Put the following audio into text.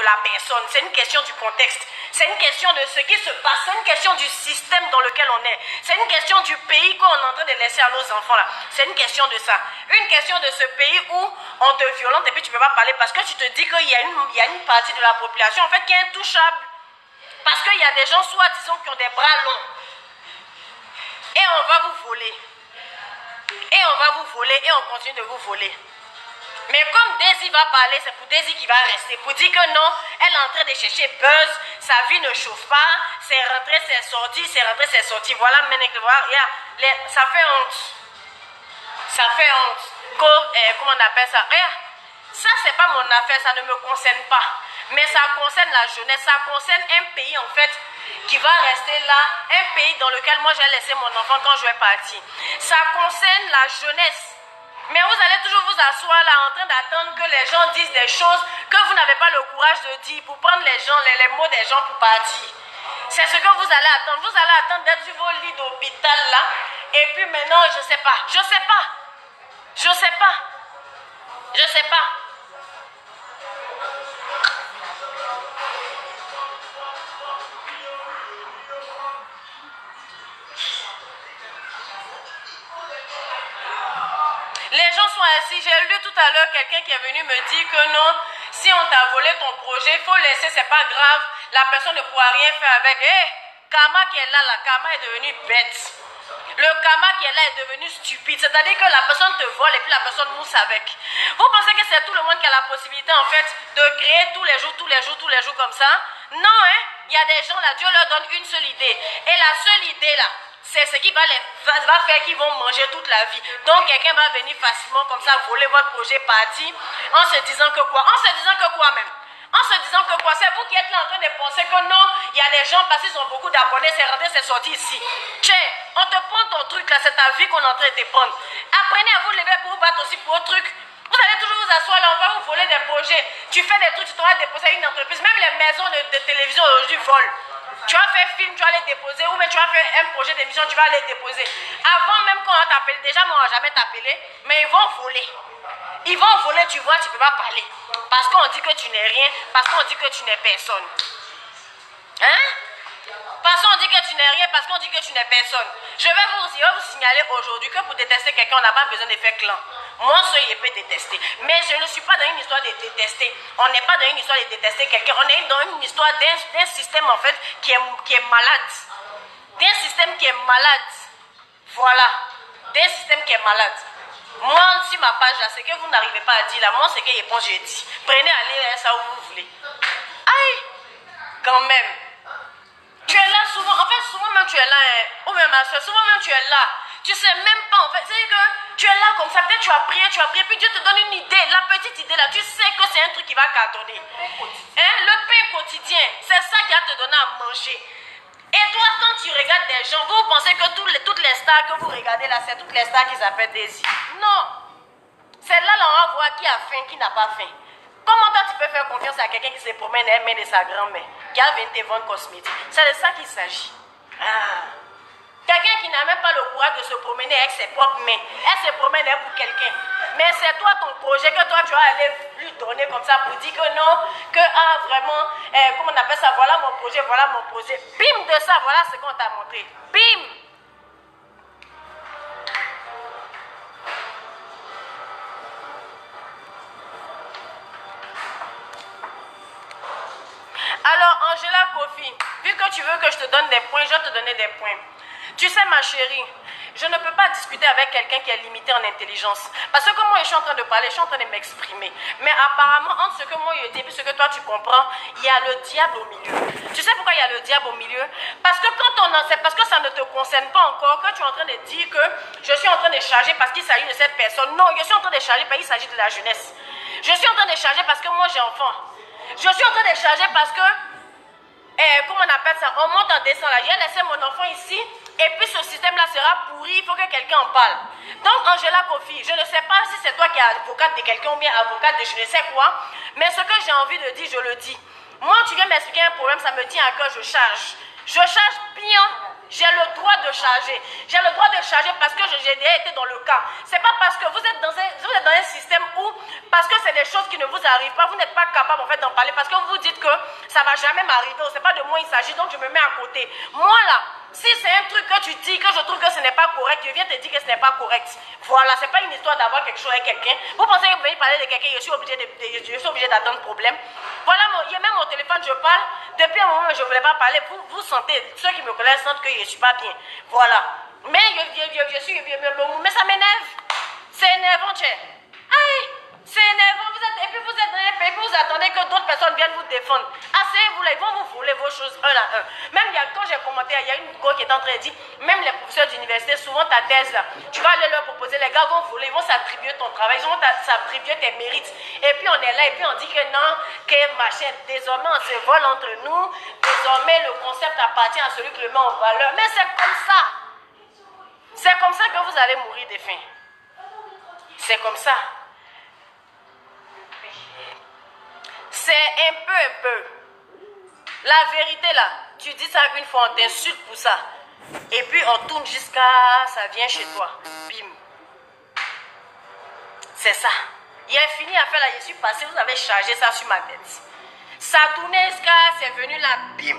la personne, c'est une question du contexte, c'est une question de ce qui se passe, c'est une question du système dans lequel on est, c'est une question du pays qu'on est en train de laisser à nos enfants là, c'est une question de ça, une question de ce pays où on te violente et puis tu ne peux pas parler parce que tu te dis qu'il y a une partie de la population en fait qui est intouchable, parce qu'il y a des gens soi-disant qui ont des bras longs et on va vous voler, et on va vous voler et on continue de vous voler. Mais comme Daisy va parler, c'est pour Daisy qui va rester. Pour dire que non, elle est en train de chercher buzz, sa vie ne chauffe pas, c'est rentré, c'est sorti, c'est rentré, c'est sorti. Voilà, ça fait honte. Ça fait honte. Comment on appelle ça? Ça, c'est pas mon affaire, ça ne me concerne pas. Mais ça concerne la jeunesse, ça concerne un pays en fait qui va rester là, un pays dans lequel moi j'ai laissé mon enfant quand je vais partir. Ça concerne la jeunesse. Mais vous allez toujours vous asseoir là en train d'attendre que les gens disent des choses que vous n'avez pas le courage de dire pour prendre les gens, les mots des gens pour partir. C'est ce que vous allez attendre. Vous allez attendre d'être sur vos lits d'hôpital là. Et puis maintenant, je sais pas. Les gens sont assis. J'ai lu tout à l'heure quelqu'un qui est venu me dire que non, si on t'a volé ton projet, il faut laisser, c'est pas grave. La personne ne pourra rien faire avec. Karma qui est là, la karma est devenue bête. Le karma qui est là est devenu stupide. C'est-à-dire que la personne te vole et puis la personne mousse avec. Vous pensez que c'est tout le monde qui a la possibilité en fait de créer tous les jours comme ça? Non, hein? Il y a des gens là, Dieu leur donne une seule idée. Et la seule idée là, c'est ce qui va faire qu'ils vont manger toute la vie. Donc quelqu'un va venir facilement comme ça voler votre projet parti en se disant que quoi? En se disant que quoi même? En se disant que quoi? C'est vous qui êtes là en train de penser que non, il y a des gens parce qu'ils ont beaucoup d'abonnés, c'est rentré, c'est sorti ici. Tiens, on te prend ton truc là, c'est ta vie qu'on est en train de te prendre. Apprenez à vous lever pour vous battre aussi pour vos trucs. Vous allez toujours vous asseoir là, on va vous voler des projets. Tu fais des trucs, tu dois déposer à une entreprise. Même les maisons de télévision aujourd'hui volent. Tu vas faire film, tu vas les déposer, ou même tu vas faire un projet d'émission, tu vas les déposer. Avant même qu'on va t'appeler, déjà moi on va jamais t'appeler, mais ils vont voler. Ils vont voler, tu vois, tu ne peux pas parler. Parce qu'on dit que tu n'es rien, parce qu'on dit que tu n'es personne. Hein? Parce qu'on dit que tu n'es rien, parce qu'on dit que tu n'es personne. Je vais vous signaler aujourd'hui que pour détester quelqu'un, on n'a pas besoin de faire clan. Moi seul, je peux détester. Mais je ne suis pas dans une histoire de détester. On n'est pas dans une histoire de détester quelqu'un. On est dans une histoire d'un système en fait qui est malade. D'un système qui est malade. Voilà. D'un système qui est malade. Moi, sur ma page là, ce que vous n'arrivez pas à dire là, moi, ce que je pense, je dis. Prenez, allez ça où vous voulez. Aïe! Quand même. Tu es là souvent, en fait, souvent même tu es là, ou même ma soeur, souvent même tu es là. Tu sais même pas, en fait, c'est que tu es là comme ça, peut-être tu as prié, puis Dieu te donne une idée, la petite idée là, tu sais que c'est un truc qui va cartonner. Le pain quotidien, c'est ça qui va te donner à manger. Et toi, quand tu regardes des gens, vous pensez que toutes les stars que vous regardez là, c'est toutes les stars qui s'appellent Daisy. Non. C'est là, on va voir qui a faim, qui n'a pas faim. Comment toi, tu peux faire confiance à quelqu'un qui se promène à la main de sa grand-mère, qui a 20 ventes cosmétiques? C'est de ça qu'il s'agit. Quelqu'un qui n'a même pas le courage de se promener avec ses propres mains. Elle se promène pour quelqu'un. Mais c'est toi, ton projet, que toi, tu vas aller lui donner comme ça pour dire que non, que vraiment, comment on appelle ça, voilà mon projet, voilà mon projet. Bim de ça, voilà ce qu'on t'a montré. Bim! Alors, Angela Kofi, vu que tu veux que je te donne des points, je vais te donner des points. Tu sais, ma chérie, je ne peux pas discuter avec quelqu'un qui est limité en intelligence. Parce que moi, je suis en train de parler, je suis en train de m'exprimer. Mais apparemment, entre ce que moi je dis et ce que toi tu comprends, il y a le diable au milieu. Tu sais pourquoi il y a le diable au milieu? Parce que quand on en sait, parce que ça ne te concerne pas encore, que tu es en train de dire que je suis en train de charger parce qu'il s'agit de cette personne. Non, je suis en train de charger parce qu'il s'agit de la jeunesse. Je suis en train de charger parce que moi j'ai enfant. Je suis en train de charger parce que, comment on appelle ça, on monte en descend là. J'ai laissé mon enfant ici et puis ce système-là sera pourri, il faut que quelqu'un en parle. Donc Angela Kofi, je ne sais pas si c'est toi qui es avocate de quelqu'un ou bien avocate de je ne sais quoi, mais ce que j'ai envie de dire, je le dis. Moi, tu viens m'expliquer un problème, ça me tient à cœur, je charge. Je charge bien. J'ai le droit de charger. J'ai le droit de charger parce que j'ai déjà été dans le cas. C'est pas parce que vous êtes dans un système où, parce que c'est des choses qui ne vous arrivent pas, vous n'êtes pas capable en fait d'en parler parce que vous vous dites que ça va jamais m'arriver, c'est pas de moi il s'agit, donc je me mets à côté. Moi là, si c'est un truc que tu dis, que je trouve que ce n'est pas correct, je viens te dire que ce n'est pas correct. Voilà, c'est pas une histoire d'avoir quelque chose avec quelqu'un. Vous pensez que vous venez parler de quelqu'un, je suis obligé d'attendre problème. Voilà, il y a même mon téléphone, je parle. Depuis un moment, je ne voulais pas parler. Vous sentez, ceux qui me connaissent sentent que je ne suis pas bien. Voilà. Mais mais ça m'énerve. C'est énervant, tiens. Aïe, c'est énervant. Et puis vous êtes dans un pays, vous attendez que d'autres personnes viennent vous défendre. Asseyez-vous là, ils vont vous voler vos choses un à un. Même quand j'ai commenté, il y a une go qui est en train de dire, même les professeurs d'université, souvent ta thèse là, tu vas aller leur proposer, les gars vont voler, ils vont s'attribuer ton travail, ils vont s'attribuer tes mérites. Et puis on est là, et puis on dit que non, que machin, désormais on se vole entre nous, désormais le concept appartient à celui qui le met en valeur. Mais c'est comme ça. C'est comme ça que vous allez mourir de faim. C'est comme ça. C'est un peu. La vérité là, tu dis ça une fois, on t'insulte pour ça. Et puis on tourne jusqu'à ça vient chez toi. Bim. C'est ça. Il a fini à faire là, je suis passé, vous avez chargé ça sur ma tête. Ça tournait jusqu'à, c'est venu là, bim.